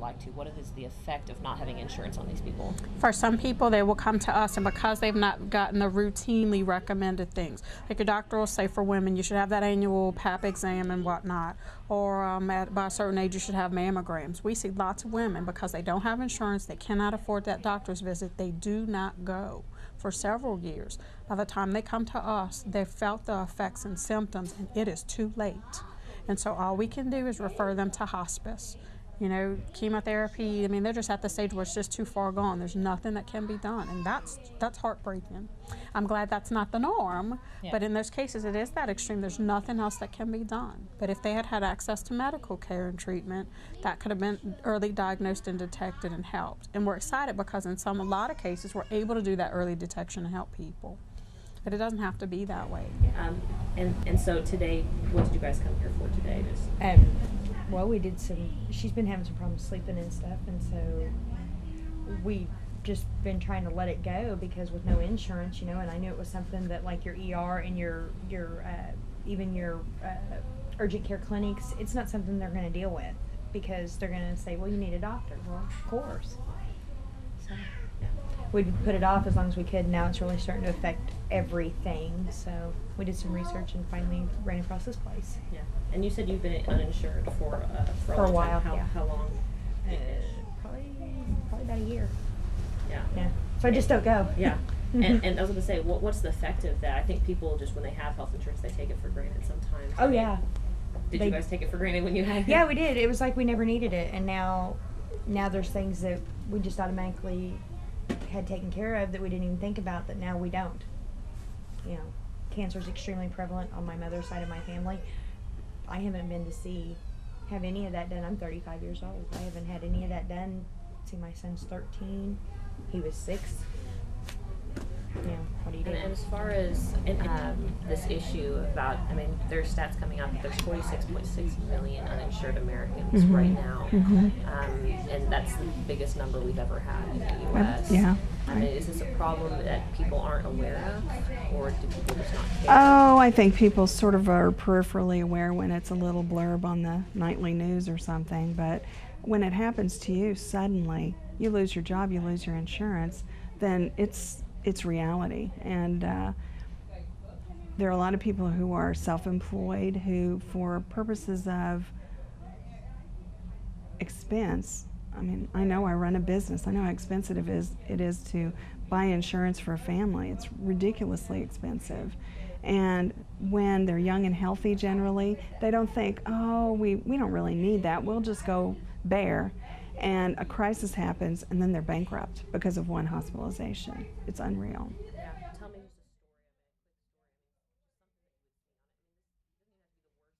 like to? What is the effect of not having insurance on these people? For some people, they will come to us, and because they've not gotten the routinely recommended things, like your doctor will say for women, you should have that annual pap exam and whatnot, or by a certain age, you should have mammograms. We see lots of women, because they don't have insurance, they cannot afford that doctor's visit, they do not go for several years. By the time they come to us, they've felt the effects and symptoms, and it is too late. And so all we can do is refer them to hospice. You know, chemotherapy, I mean, they're just at the stage where it's just too far gone. There's nothing that can be done, and that's heartbreaking. I'm glad that's not the norm, but in those cases it is that extreme. There's nothing else that can be done. But if they had had access to medical care and treatment, that could have been early diagnosed and detected and helped. And we're excited because in a lot of cases, we're able to do that early detection and help people. But it doesn't have to be that way. And so today, what did you guys come here for today? Well, we did she's been having some problems sleeping and stuff, and so we just been trying to let it go, because with no insurance, you know, and I knew it was something that, like, your ER and your even your urgent care clinics, it's not something they're going to deal with, because they're going to say, well, you need a doctor. Well, of course. So we'd put it off as long as we could. Now it's really starting to affect everything. So we did some research and finally ran across this place. Yeah. And you said you've been uninsured for a while. How long? Probably about a year. Yeah. Yeah. So I just don't go. Yeah. And I was going to say, what's the effect of that? I think people just, when they have health insurance, they take it for granted sometimes. Oh, yeah. Did you guys take it for granted when you had it? Yeah, we did. It was like we never needed it, and now there's things that we just automatically had taken care of that we didn't even think about, that now we don't. You know, cancer is extremely prevalent on my mother's side of my family. I haven't been to have any of that done. I'm 35 years old. I haven't had any of that done. See, my son's 13. He was 6. Yeah, what do you do? And as far as this issue about, I mean, there's stats coming out that there's 46.6 million uninsured Americans right now. And that's the biggest number we've ever had in the U.S. Yeah. I mean, is this a problem that people aren't aware of, or do people just not care? Oh, I think people sort of are peripherally aware when it's a little blurb on the nightly news or something, but when it happens to you suddenly, you lose your job, you lose your insurance, then it's reality. And there are a lot of people who are self-employed who, for purposes of expense, I mean, I know I run a business. I know how expensive it is to buy insurance for a family. It's ridiculously expensive. And when they're young and healthy, generally, they don't think, oh, we don't really need that. We'll just go bare. And a crisis happens, and then they're bankrupt because of one hospitalization. It's unreal.